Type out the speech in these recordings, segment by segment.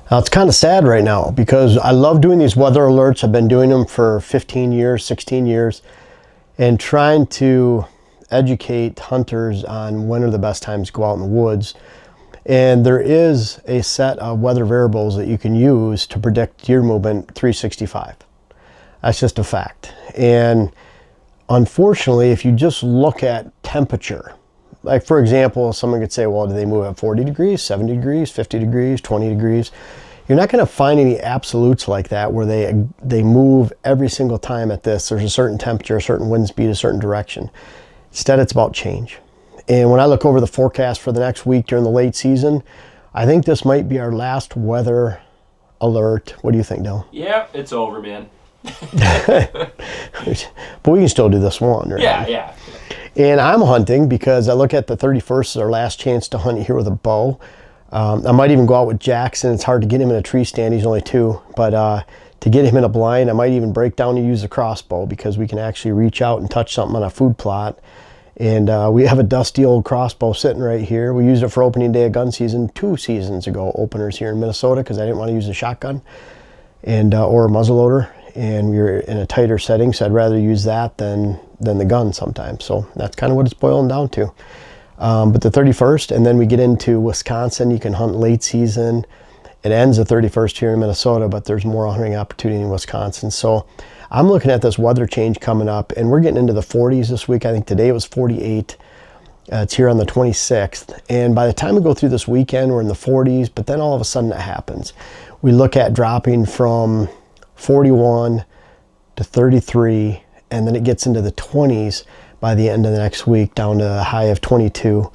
Now, it's kind of sad right now because I love doing these weather alerts. I've been doing them for 15 years, 16 years, and trying to educate hunters on when are the best times to go out in the woods. And there is a set of weather variables that you can use to predict deer movement 365. That's just a fact. And unfortunately, if you just look at temperature, like for example, someone could say, well, do they move at 40 degrees, 70 degrees, 50 degrees, 20 degrees? You're not going to find any absolutes like that where they move every single time at this. There's a certain temperature, a certain wind speed, a certain direction. Instead, it's about change. And when I look over the forecast for the next week during the late season, I think this might be our last weather alert. What do you think, Dylan? Yeah, it's over, man. But we can still do this one, right? Yeah. And I'm hunting because I look at the 31st as our last chance to hunt here with a bow. I might even go out with Jackson. It's hard to get him in a tree stand. He's only 2. But to get him in a blind, I might even break down and use a crossbow because we can actually reach out and touch something on a food plot. And we have a dusty old crossbow sitting right here. We used it for opening day of gun season 2 seasons ago, openers here in Minnesota, because I didn't want to use a shotgun and or a muzzleloader. And we were in a tighter setting, so I'd rather use that than the gun sometimes. So that's kind of what it's boiling down to. But the 31st, and then we get into Wisconsin. You can hunt late season. It ends the 31st here in Minnesota, but there's more hunting opportunity in Wisconsin. So I'm looking at this weather change coming up, and we're getting into the 40s this week. I think today it was 48. It's here on the 26th. And by the time we go through this weekend, we're in the 40s, but then all of a sudden it happens. We look at dropping from 41 to 33, and then it gets into the 20s by the end of the next week, down to a high of 22.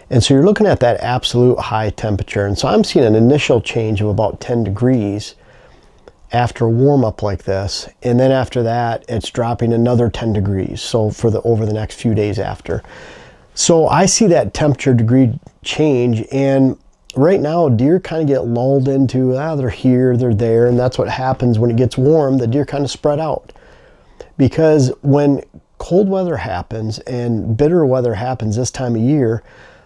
And so you're looking at that absolute high temperature. And so I'm seeing an initial change of about 10 degrees after a warm up like this. And then after that, it's dropping another 10 degrees. So over the next few days after. So I see that temperature degree change, and right now deer kind of get lulled into, they're here, they're there. And that's what happens when it gets warm. The deer kind of spread out, because when cold weather happens and bitter weather happens this time of year,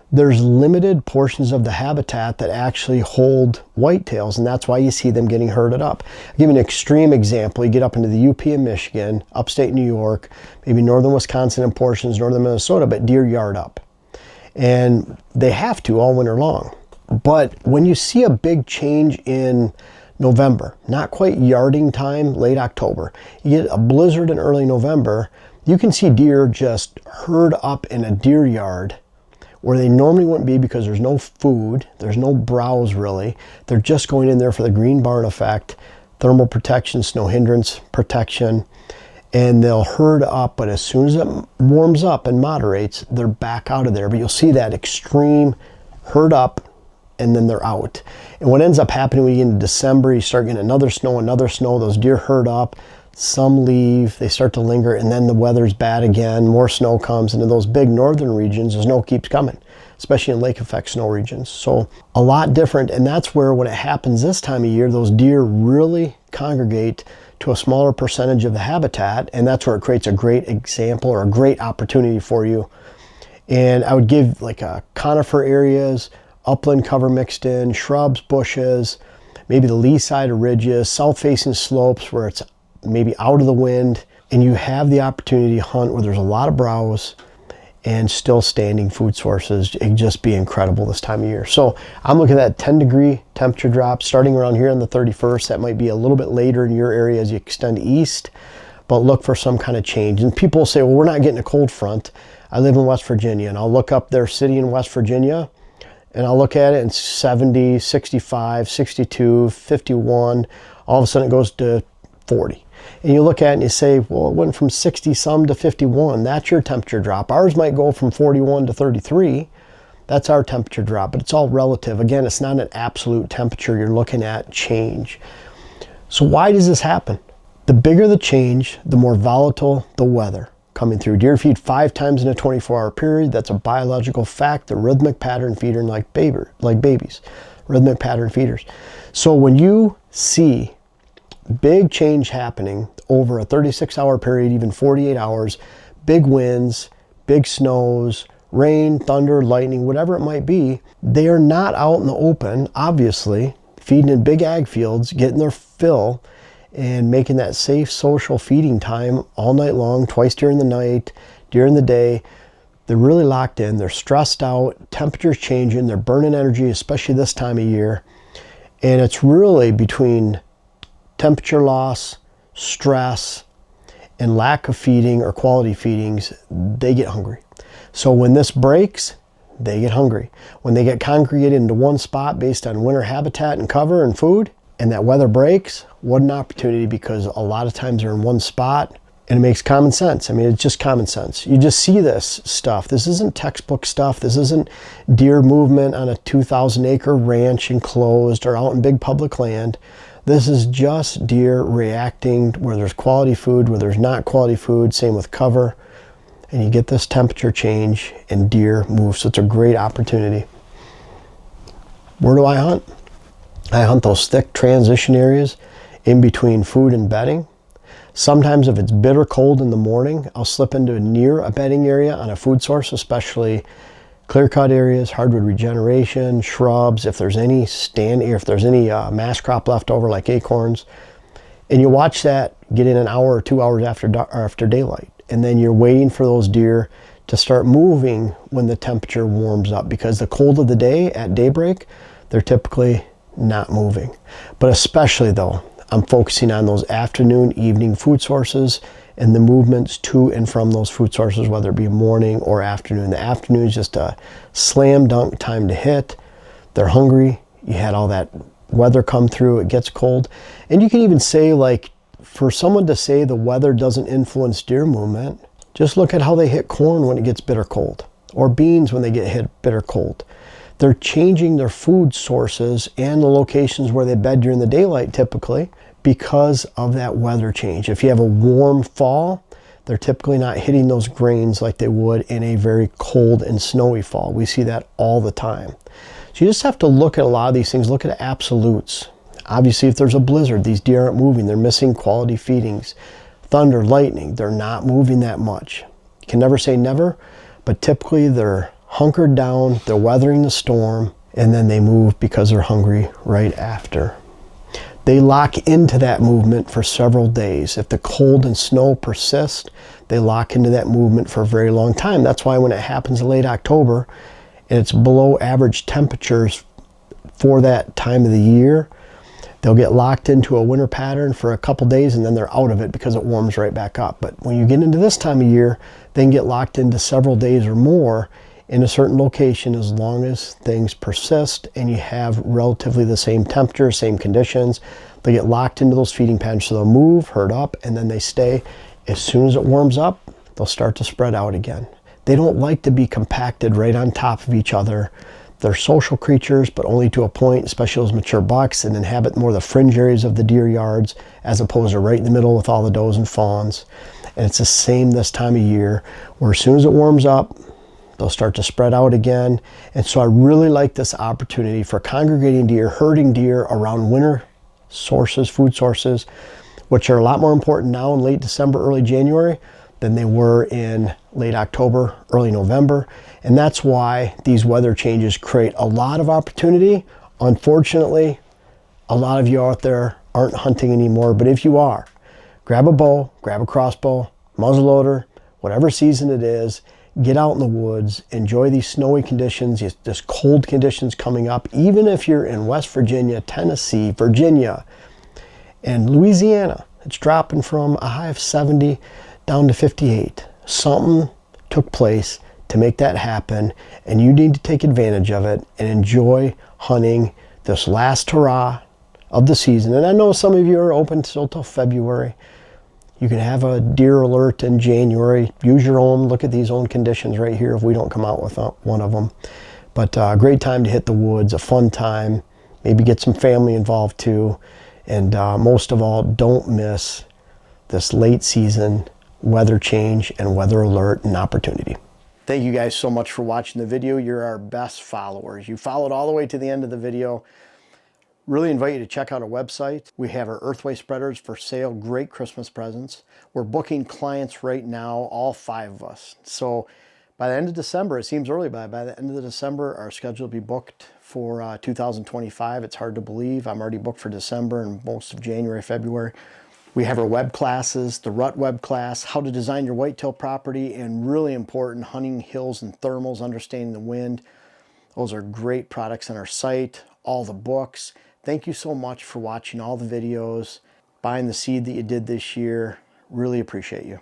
there's limited portions of the habitat that actually hold whitetails, and that's why you see them getting herded up. I'll give you an extreme example. You get up into the UP in Michigan, upstate New York, maybe northern Wisconsin and portions northern Minnesota, but deer yard up. And they have to all winter long. But when you see a big change in November, not quite yarding time, late October, you get a blizzard in early November, you can see deer just herd up in a deer yard where they normally wouldn't be, because there's no food, there's no browse really. They're just going in there for the green barn effect, thermal protection, snow hindrance protection, and they'll herd up, but as soon as it warms up and moderates, they're back out of there. But you'll see that extreme herd up, and then they're out. And what ends up happening when you get into December, you start getting another snow, those deer herd up, some leave, they start to linger, and then the weather's bad again, more snow comes. Into those big northern regions, the snow keeps coming, especially in lake effect snow regions. So a lot different, and that's where when it happens this time of year, those deer really congregate to a smaller percentage of the habitat, and that's where it creates a great example or a great opportunity for you. And I would give like conifer areas, upland cover mixed in, shrubs, bushes, maybe the lee side of ridges, south-facing slopes where it's maybe out of the wind, and you have the opportunity to hunt where there's a lot of browse and still standing food sources. It'd just be incredible this time of year. So I'm looking at that 10 degree temperature drop starting around here on the 31st. That might be a little bit later in your area as you extend east, but look for some kind of change. And people say, well, we're not getting a cold front. I live in West Virginia, and I'll look up their city in West Virginia, and I'll look at it, and 70, 65, 62, 51, all of a sudden it goes to 40. And you look at it and you say, well, it went from 60 some to 51. That's your temperature drop. Ours might go from 41 to 33. That's our temperature drop, but it's all relative. Again, it's not an absolute temperature you're looking at change. So why does this happen? The bigger the change, the more volatile the weather coming through. Deer feed 5 times in a 24-hour period. That's a biological fact. They're rhythmic pattern feeding like babies, rhythmic pattern feeders. So when you see big change happening over a 36-hour period, even 48 hours, big winds, big snows, rain, thunder, lightning, whatever it might be, they are not out in the open, obviously, feeding in big ag fields, getting their fill, and making that safe social feeding time all night long, twice during the night, during the day. They're really locked in. They're stressed out. Temperature's changing. They're burning energy, especially this time of year. And it's really between temperature loss, stress, and lack of feeding or quality feedings, they get hungry. So when this breaks, they get hungry. When they get congregated into one spot based on winter habitat and cover and food, and that weather breaks, what an opportunity, because a lot of times they're in one spot, and it makes common sense. I mean, it's just common sense. You just see this stuff. This isn't textbook stuff. This isn't deer movement on a 2,000-acre ranch enclosed or out in big public land. This is just deer reacting where there's quality food, where there's not quality food, same with cover. And you get this temperature change and deer move. So it's a great opportunity. Where do I hunt? I hunt those thick transition areas in between food and bedding. Sometimes if it's bitter cold in the morning, I'll slip into near a bedding area on a food source, especially clear-cut areas, hardwood regeneration, shrubs, if there's any mass crop left over like acorns. And you watch that get in an hour or 2 hours after daylight. And then you're waiting for those deer to start moving when the temperature warms up, because the cold of the day at daybreak, they're typically not moving. But especially though, I'm focusing on those afternoon, evening food sources and the movements to and from those food sources, whether it be morning or afternoon. The afternoon is just a slam dunk time to hit. They're hungry. You had all that weather come through. It gets cold. And you can even say, like, for someone to say the weather doesn't influence deer movement, just look at how they hit corn when it gets bitter cold, or beans when they get hit bitter cold. They're changing their food sources and the locations where they bed during the daylight typically because of that weather change. If you have a warm fall, they're typically not hitting those grains like they would in a very cold and snowy fall. We see that all the time. So you just have to look at a lot of these things, look at absolutes. Obviously, if there's a blizzard, these deer aren't moving. They're missing quality feedings. Thunder, lightning, they're not moving that much. You can never say never, but typically they're hunkered down, they're weathering the storm, and then they move because they're hungry right after. They lock into that movement for several days. If the cold and snow persist, they lock into that movement for a very long time. That's why when it happens in late October and it's below average temperatures for that time of the year, they'll get locked into a winter pattern for a couple days and then they're out of it because it warms right back up. But when you get into this time of year, they can get locked into several days or more in a certain location as long as things persist and you have relatively the same temperature, same conditions. They get locked into those feeding patterns, so they'll move, herd up, and then they stay. As soon as it warms up, they'll start to spread out again. They don't like to be compacted right on top of each other. They're social creatures, but only to a point, especially those mature bucks, and inhabit more the fringe areas of the deer yards as opposed to right in the middle with all the does and fawns. And it's the same this time of year, where as soon as it warms up, they'll start to spread out again. And so I really like this opportunity for congregating deer, herding deer around winter sources, food sources, which are a lot more important now in late December, early January than they were in late October, early November. And that's why these weather changes create a lot of opportunity. Unfortunately, a lot of you out there aren't hunting anymore, but if you are, grab a bow, grab a crossbow, muzzleloader, whatever season it is, get out in the woods, enjoy these snowy conditions, this cold conditions coming up. Even if you're in West Virginia, Tennessee, Virginia, and Louisiana, it's dropping from a high of 70 down to 58. Something took place to make that happen, and you need to take advantage of it and enjoy hunting this last hurrah of the season. And I know some of you are open still till February. You can have a deer alert in January. Use your own. Look at these own conditions right here if we don't come out with one of them. But a great time to hit the woods, a fun time. Maybe get some family involved too. And most of all, don't miss this late season weather change and weather alert and opportunity. Thank you guys so much for watching the video. You're our best followers. You followed all the way to the end of the video. Really invite you to check out our website. We have our Earthway spreaders for sale, great Christmas presents. We're booking clients right now, all 5 of us. So by the end of December, it seems early, but by the end of December, our schedule will be booked for 2025. It's hard to believe. I'm already booked for December and most of January, February. We have our web classes, the rut web class, how to design your whitetail property, and really important, hunting hills and thermals, understanding the wind. Those are great products on our site, all the books. Thank you so much for watching all the videos, buying the seed that you did this year. Really appreciate you.